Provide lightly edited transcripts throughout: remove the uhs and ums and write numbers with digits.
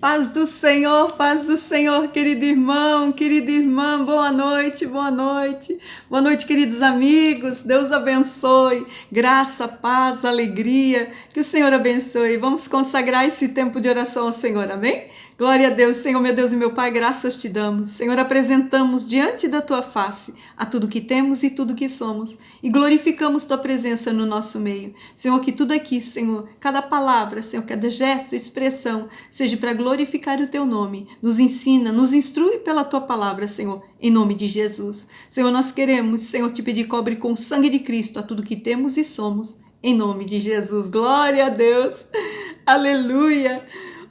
Paz do Senhor, querido irmão, querida irmã, boa noite, boa noite. Boa noite, queridos amigos, Deus abençoe, graça, paz, alegria, que o Senhor abençoe. Vamos consagrar esse tempo de oração ao Senhor, amém? Glória a Deus, Senhor, meu Deus e meu Pai, graças te damos. Senhor, apresentamos diante da tua face a tudo que temos e tudo que somos e glorificamos tua presença no nosso meio. Senhor, que tudo aqui, Senhor, cada palavra, Senhor, cada gesto, expressão, seja para glorificar o teu nome. Nos ensina, nos instrui pela tua palavra, Senhor, em nome de Jesus. Senhor, nós queremos, Senhor, te pedir, cobre com o sangue de Cristo a tudo que temos e somos, em nome de Jesus. Glória a Deus. Aleluia.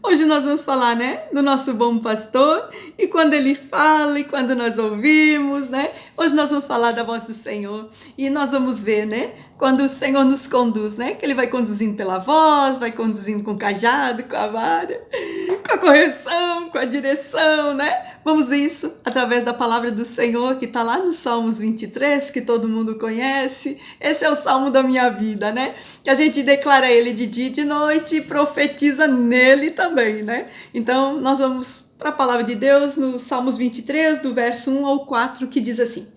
Hoje nós vamos falar, né, do nosso bom pastor, e quando ele fala e quando nós ouvimos, né, hoje nós vamos falar da voz do Senhor, e nós vamos ver, né, quando o Senhor nos conduz, né, que ele vai conduzindo pela voz, vai conduzindo com o cajado, com a vara, com a correção, com a direção, né, vamos ver isso através da palavra do Senhor, que está lá no Salmos 23, que todo mundo conhece. Esse é o salmo da minha vida, né, que a gente declara ele de dia e de noite e profetiza nele também, né? Então, nós vamos para a palavra de Deus no Salmos 23, do verso 1 ao 4, que diz assim: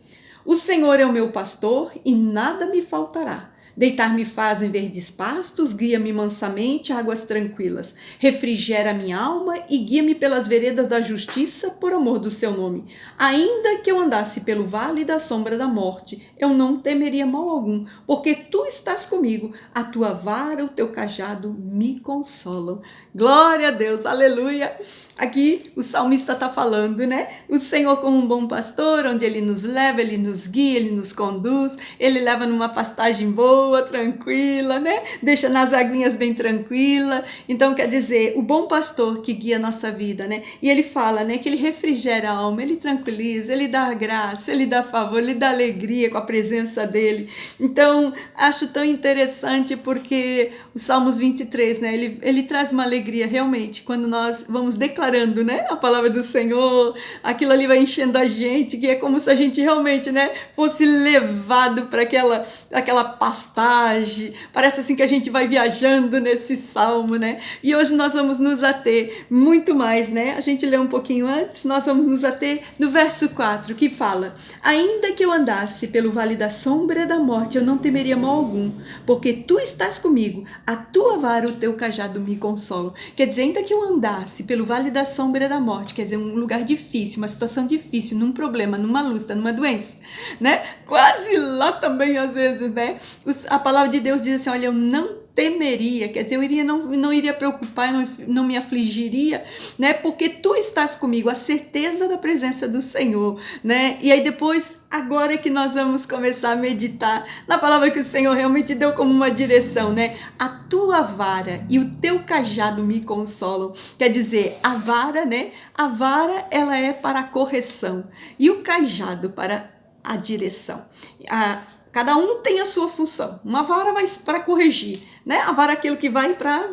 O Senhor é o meu pastor e nada me faltará. Deitar-me faz em verdes pastos, guia-me mansamente a águas tranquilas. Refrigera minha alma e guia-me pelas veredas da justiça por amor do seu nome. Ainda que eu andasse pelo vale da sombra da morte, eu não temeria mal algum, porque tu estás comigo, a tua vara, o teu cajado me consolam. Glória a Deus, aleluia! Aqui o salmista está falando, né? O Senhor como um bom pastor, onde ele nos leva, ele nos guia, ele nos conduz, ele leva numa pastagem boa, tranquila, né? Deixa nas aguinhas bem tranquila. Então, quer dizer, o bom pastor que guia a nossa vida, né? E ele fala, né, que ele refrigera a alma, ele tranquiliza, ele dá graça, ele dá favor, ele dá alegria com a presença dele. Então, acho tão interessante porque o Salmos 23, né? Ele traz uma alegria realmente quando nós vamos declarando, né, a palavra do Senhor, aquilo ali vai enchendo a gente, que é como se a gente realmente, né, fosse levado para aquela pastagem. Parece assim que a gente vai viajando nesse salmo, né? E hoje nós vamos nos ater muito mais, né? A gente lê um pouquinho antes, nós vamos nos ater no verso 4, que fala: Ainda que eu andasse pelo vale da sombra da morte, eu não temeria mal algum, porque tu estás comigo, a tua vara, o teu cajado me consolam. Quer dizer, ainda que eu andasse pelo vale da sombra da morte, quer dizer, um lugar difícil, uma situação difícil, num problema, numa luta, numa doença, né? Quase lá também, às vezes, né? A palavra de Deus diz assim: olha, eu não temeria, quer dizer, eu não iria preocupar, não me afligiria, né? Porque tu estás comigo, a certeza da presença do Senhor, né? E aí depois, agora é que nós vamos começar a meditar na palavra que o Senhor realmente deu como uma direção, né? A tua vara e o teu cajado me consolam. Quer dizer, a vara, né? A vara, ela é para a correção e o cajado para a direção. Cada um tem a sua função. Uma vara vai para corrigir, né? A vara é aquilo que vai para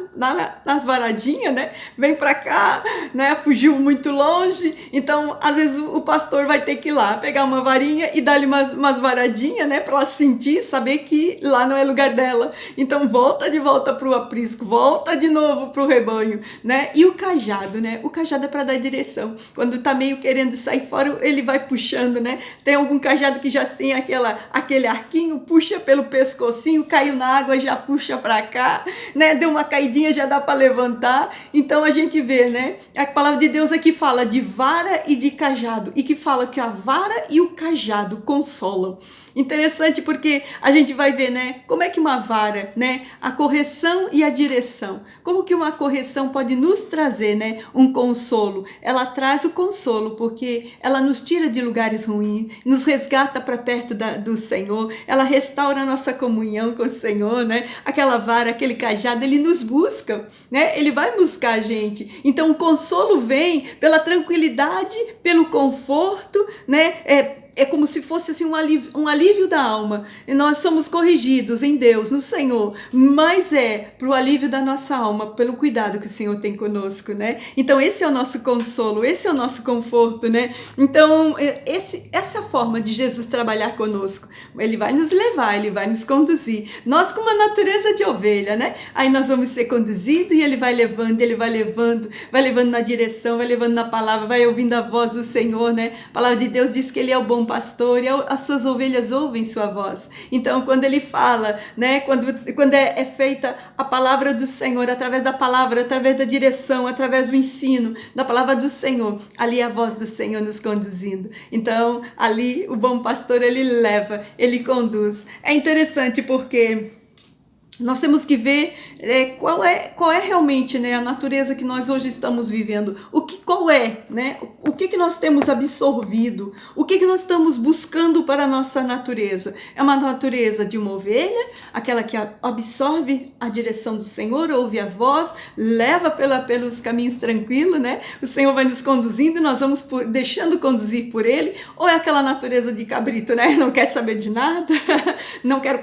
nas varadinhas, né? Vem para cá, né? Fugiu muito longe. Então, às vezes o pastor vai ter que ir lá pegar uma varinha e dar-lhe umas varadinhas, né? Para ela sentir, saber que lá não é lugar dela. Então, volta de volta para o aprisco, volta de novo para o rebanho, né? E o cajado, né? O cajado é para dar direção. Quando tá meio querendo sair fora, ele vai puxando, né? Tem algum cajado que já tem aquele arquinho, puxa pelo pescocinho, caiu na água, já puxa para cá, né? Deu uma caidinha, já dá para levantar. Então a gente vê, né? A palavra de Deus aqui fala de vara e de cajado, e que fala que a vara e o cajado consolam. Interessante porque a gente vai ver, né? Como é que uma vara, né? A correção e a direção. Como que uma correção pode nos trazer, né? Um consolo. Ela traz o consolo porque ela nos tira de lugares ruins, nos resgata para perto do Senhor. Ela restaura a nossa comunhão com o Senhor, né? Aquela vara, aquele cajado, ele nos busca, né? Ele vai buscar a gente. Então o consolo vem pela tranquilidade, pelo conforto, né? é como se fosse assim, um alívio da alma. E nós somos corrigidos em Deus, no Senhor, mas é para o alívio da nossa alma, pelo cuidado que o Senhor tem conosco, né? Então esse é o nosso consolo, esse é o nosso conforto, né? Então essa é a forma de Jesus trabalhar conosco. Ele vai nos levar, ele vai nos conduzir. Nós com uma natureza de ovelha, né? Aí nós vamos ser conduzidos e ele vai levando, vai levando na direção, vai levando na palavra, vai ouvindo a voz do Senhor, né? A palavra de Deus diz que ele é o bom pastor e as suas ovelhas ouvem sua voz. Então, quando ele fala, né? Quando é feita a palavra do Senhor, através da palavra, através da direção, através do ensino, da palavra do Senhor, ali é a voz do Senhor nos conduzindo. Então, ali o bom pastor, ele leva, ele conduz. É interessante porque nós temos que ver qual é realmente, né, a natureza que nós hoje estamos vivendo. Qual é, né? O que nós temos absorvido? O que nós estamos buscando para a nossa natureza? É uma natureza de uma ovelha, aquela que absorve a direção do Senhor, ouve a voz, leva pelos caminhos tranquilos, né? O Senhor vai nos conduzindo e nós vamos deixando conduzir por Ele. Ou é aquela natureza de cabrito, né? Não quer saber de nada, não quero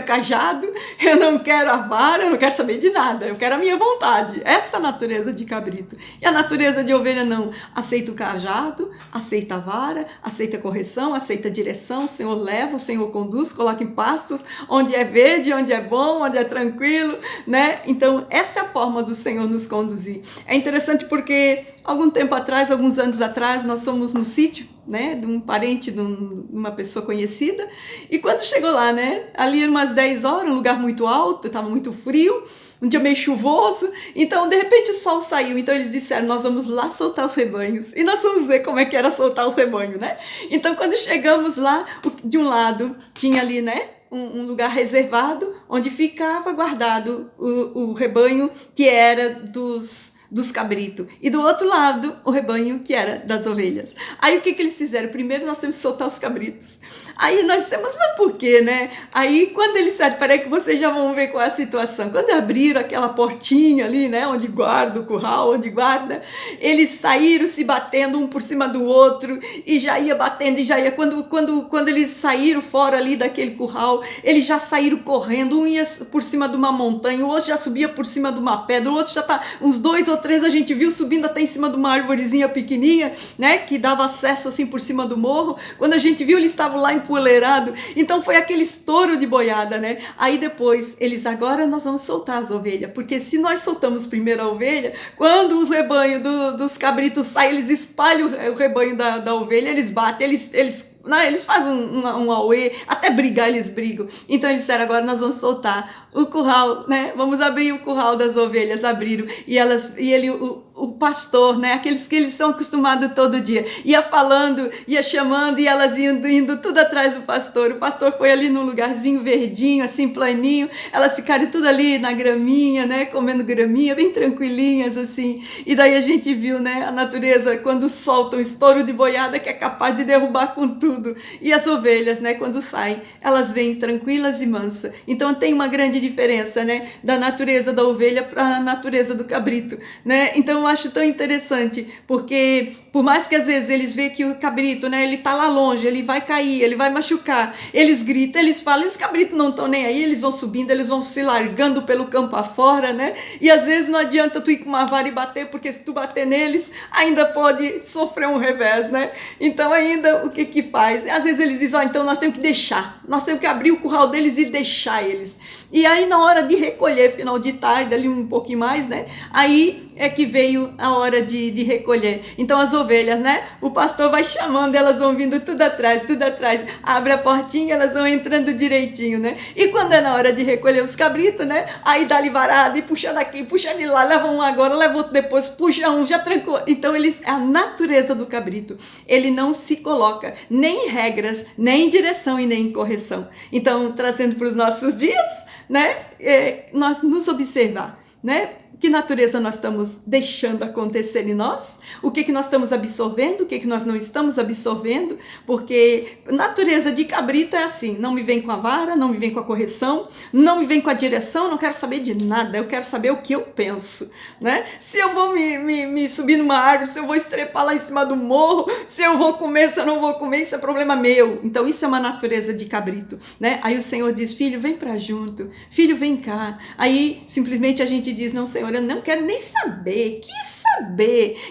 cajado, eu não quero a vara, eu não quero saber de nada, eu quero a minha vontade. Essa é a natureza de cabrito. E a natureza de ovelha não. Aceita o cajado, aceita a vara, aceita a correção, aceita a direção, o Senhor leva, o Senhor conduz, coloca em pastos, onde é verde, onde é bom, onde é tranquilo, né? Então, essa é a forma do Senhor nos conduzir. É interessante porque, alguns anos atrás, nós fomos no sítio, né, de um parente de uma pessoa conhecida, e quando chegou lá, né, ali eram umas 10 horas, um lugar muito alto, estava muito frio, um dia meio chuvoso, então de repente o sol saiu, então eles disseram, nós vamos lá soltar os rebanhos, e nós vamos ver como é que era soltar os rebanhos, né? Então quando chegamos lá, de um lado tinha ali, né, um lugar reservado, onde ficava guardado o rebanho que era dos cabritos. E do outro lado, o rebanho que era das ovelhas. Aí o que eles fizeram? Primeiro nós temos que soltar os cabritos. Aí nós temos, mas por quê, né? Aí quando eles saíram, peraí que vocês já vão ver qual é a situação. Quando abriram aquela portinha ali, né? Onde guarda o curral, eles saíram se batendo um por cima do outro e já ia batendo e já ia. Quando eles saíram fora ali daquele curral, eles já saíram correndo. Um ia por cima de uma montanha, o outro já subia por cima de uma pedra, o outro já tá, uns 2 ou 3 a gente viu subindo até em cima de uma árvorezinha pequenininha, né, que dava acesso assim por cima do morro. Quando a gente viu, eles estavam lá empoleirados. Então foi aquele estouro de boiada, né? Aí depois, agora nós vamos soltar as ovelhas, porque se nós soltamos primeiro a ovelha, quando os rebanhos dos cabritos saem, eles espalham o rebanho da ovelha, eles batem, eles fazem um auê, até brigar eles brigam. Então eles disseram, agora nós vamos soltar o curral, né? Vamos abrir o curral das ovelhas, abriram. O pastor, né? Aqueles que eles são acostumados todo dia, ia falando, ia chamando, e elas indo tudo atrás do pastor. O pastor foi ali num lugarzinho verdinho, assim, planinho. Elas ficaram tudo ali na graminha, né? Comendo graminha, bem tranquilinhas, assim. E daí a gente viu, né? A natureza, quando solta um estouro de boiada que é capaz de derrubar com tudo. E as ovelhas, né? Quando saem, elas vêm tranquilas e mansas. Então tem uma grande diferença, né? Da natureza da ovelha para a natureza do cabrito, né? Então eu acho tão interessante, porque por mais que às vezes eles veem que o cabrito, né? Ele tá lá longe, ele vai cair, ele vai machucar, eles gritam, eles falam, e os cabritos não estão nem aí, eles vão subindo, eles vão se largando pelo campo afora, né? E às vezes não adianta tu ir com uma vara e bater, porque se tu bater neles, ainda pode sofrer um revés, né? Então ainda o que faz? Às vezes eles dizem, então nós temos que deixar, nós temos que abrir o curral deles e deixar eles. E aí na hora de recolher, final de tarde, ali um pouquinho mais, né? Aí é que veio a hora de recolher. Então as ovelhas, né? O pastor vai chamando, elas vão vindo tudo atrás, abre a portinha, elas vão entrando direitinho, né? E quando é na hora de recolher os cabritos, né? Aí dá-lhe varada e puxa daqui, puxa de lá, leva um agora, leva outro depois, puxa um, já trancou. Então a natureza do cabrito, ele não se coloca nem em regras, nem em direção e nem em correção. Então, trazendo para os nossos dias, né? Nós nos observar, né? Que natureza nós estamos deixando acontecer em nós? O que nós estamos absorvendo? O que nós não estamos absorvendo? Porque natureza de cabrito é assim, não me vem com a vara, não me vem com a correção, não me vem com a direção, não quero saber de nada, eu quero saber o que eu penso, né? Se eu vou me subir numa árvore, se eu vou estrepar lá em cima do morro, se eu vou comer, se eu não vou comer, isso é problema meu. Então isso é uma natureza de cabrito, né? Aí o Senhor diz, filho, vem pra junto, filho, vem cá. Aí simplesmente a gente diz, não, Senhor, eu não quero nem saber,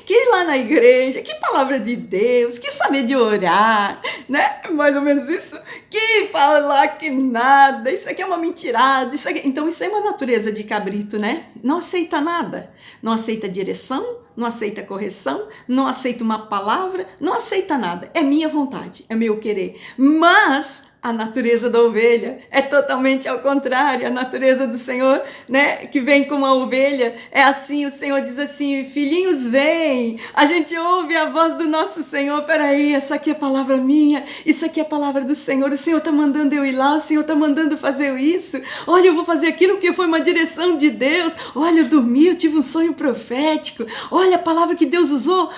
que ir lá na igreja, que palavra de Deus, que saber de orar, né? Mais ou menos isso, que falar que nada, isso aqui é uma mentirada, isso aqui... Então isso é uma natureza de cabrito, né? Não aceita nada, não aceita direção, não aceita correção, não aceita uma palavra, não aceita nada, é minha vontade, é meu querer, mas... A natureza da ovelha é totalmente ao contrário. A natureza do Senhor, né, que vem como a ovelha, é assim. O Senhor diz assim, filhinhos, vem. A gente ouve a voz do nosso Senhor. Peraí, essa aqui é a palavra minha, isso aqui é a palavra do Senhor. O Senhor está mandando eu ir lá, o Senhor está mandando fazer isso. Olha, eu vou fazer aquilo que foi uma direção de Deus. Olha, eu dormi, eu tive um sonho profético. Olha, a palavra que Deus usou,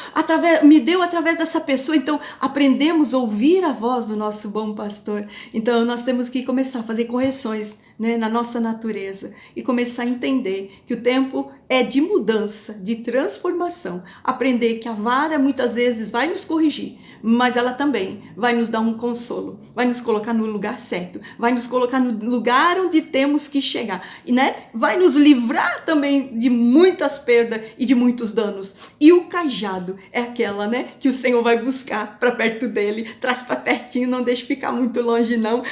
me deu através dessa pessoa. Então, aprendemos a ouvir a voz do nosso bom pastor. Então nós temos que começar a fazer correções, né, na nossa natureza e começar a entender que o tempo é de mudança, de transformação. Aprender que a vara muitas vezes vai nos corrigir, mas ela também vai nos dar um consolo, vai nos colocar no lugar certo, vai nos colocar no lugar onde temos que chegar, e, né, vai nos livrar também de muitas perdas e de muitos danos. E o cajado é aquela, né, que o Senhor vai buscar para perto dele, traz para pertinho, não deixe ficar muito longe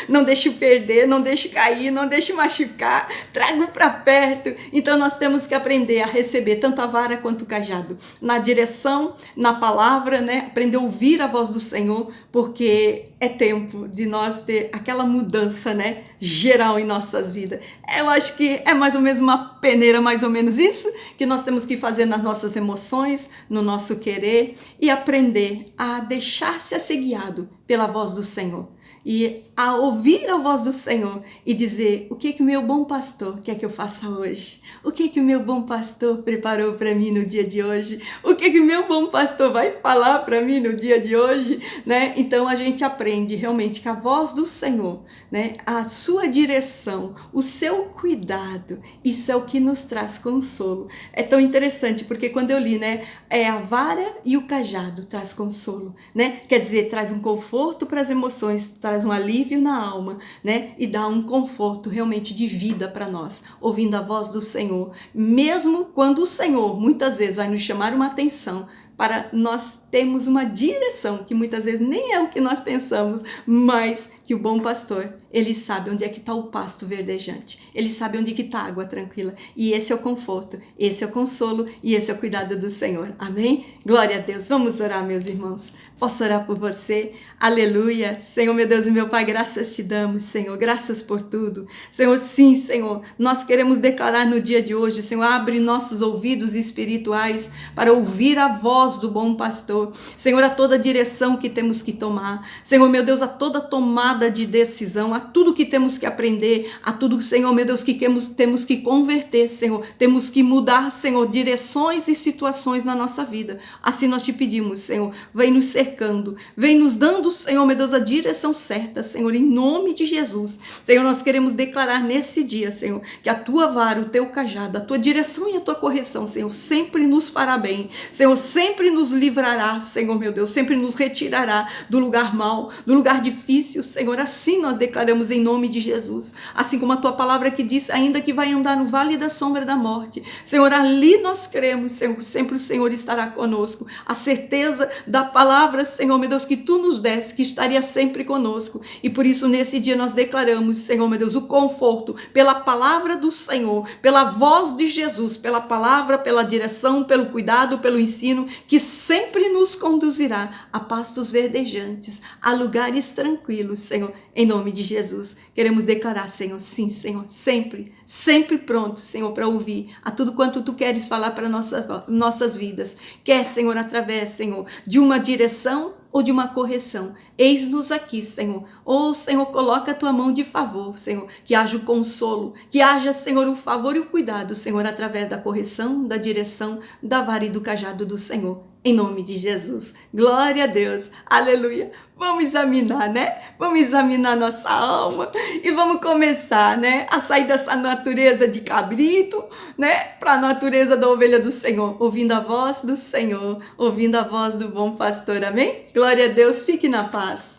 não deixe perder, não deixe cair, não deixe machucar, traga para perto. Então nós temos que aprender a receber tanto a vara quanto o cajado, na direção, na palavra, né? Aprender a ouvir a voz do Senhor, porque é tempo de nós ter aquela mudança, né, geral em nossas vidas. Eu acho que é mais ou menos uma peneira, mais ou menos isso que nós temos que fazer nas nossas emoções, no nosso querer, e aprender a deixar-se a ser guiado pela voz do Senhor. E a ouvir a voz do Senhor e dizer, o que o meu bom pastor quer que eu faça hoje? O que o meu bom pastor preparou para mim no dia de hoje? O que o meu bom pastor vai falar para mim no dia de hoje? Né? Então a gente aprende realmente que a voz do Senhor, né, a sua direção, o seu cuidado, isso é o que nos traz consolo. É tão interessante, porque quando eu li, né, é a vara e o cajado traz consolo, né? Quer dizer, traz um conforto para as emoções, traz um alívio na alma, né? E dá um conforto realmente de vida para nós, ouvindo a voz do Senhor, mesmo quando o Senhor muitas vezes vai nos chamar uma atenção para nós termos uma direção que muitas vezes nem é o que nós pensamos, mas que o bom pastor, ele sabe onde é que está o pasto verdejante, ele sabe onde que está a água tranquila, e esse é o conforto, esse é o consolo e esse é o cuidado do Senhor, amém? Glória a Deus. Vamos orar, meus irmãos. Posso orar por você? Aleluia. Senhor, meu Deus e meu Pai, graças te damos, Senhor, graças por tudo. Senhor, sim, Senhor, nós queremos declarar no dia de hoje, Senhor, abre nossos ouvidos espirituais para ouvir a voz do bom pastor. Senhor, a toda direção que temos que tomar. Senhor, meu Deus, a toda tomada de decisão, a tudo que temos que aprender, a tudo, Senhor, meu Deus, que temos que converter, Senhor. Temos que mudar, Senhor, direções e situações na nossa vida. Assim nós te pedimos, Senhor, vem nos cercando, vem nos dando, Senhor, meu Deus, a direção certa, Senhor, em nome de Jesus. Senhor, nós queremos declarar nesse dia, Senhor, que a tua vara, o teu cajado, a tua direção e a tua correção, Senhor, sempre nos fará bem. Senhor, sempre nos livrará, Senhor, meu Deus, sempre nos retirará do lugar mau, do lugar difícil, Senhor. Assim nós declaramos em nome de Jesus. Assim como a tua palavra que diz, ainda que vai andar no vale da sombra da morte, Senhor, ali nós cremos, Senhor, sempre o Senhor estará conosco. A certeza da palavra, Senhor, meu Deus, que tu nos desse, que estaria sempre conosco. E por isso, nesse dia, nós declaramos, Senhor, meu Deus, o conforto pela palavra do Senhor, pela voz de Jesus, pela palavra, pela direção, pelo cuidado, pelo ensino, que sempre nos conduzirá a pastos verdejantes, a lugares tranquilos, Senhor, em nome de Jesus. Queremos declarar, Senhor, sim, Senhor, sempre, sempre pronto, Senhor, para ouvir a tudo quanto tu queres falar para nossas vidas. Quer, Senhor, através, Senhor, de uma direção, ou de uma correção. Eis-nos aqui, Senhor. Oh, Senhor, coloca a tua mão de favor, Senhor, que haja o consolo, que haja, Senhor, o favor e o cuidado, Senhor, através da correção, da direção, da vara e do cajado do Senhor. Em nome de Jesus. Glória a Deus. Aleluia. Vamos examinar, né? Vamos examinar nossa alma e vamos começar, né? A sair dessa natureza de cabrito, né? Para a natureza da ovelha do Senhor. Ouvindo a voz do Senhor, ouvindo a voz do bom pastor. Amém? Glória a Deus. Fique na paz.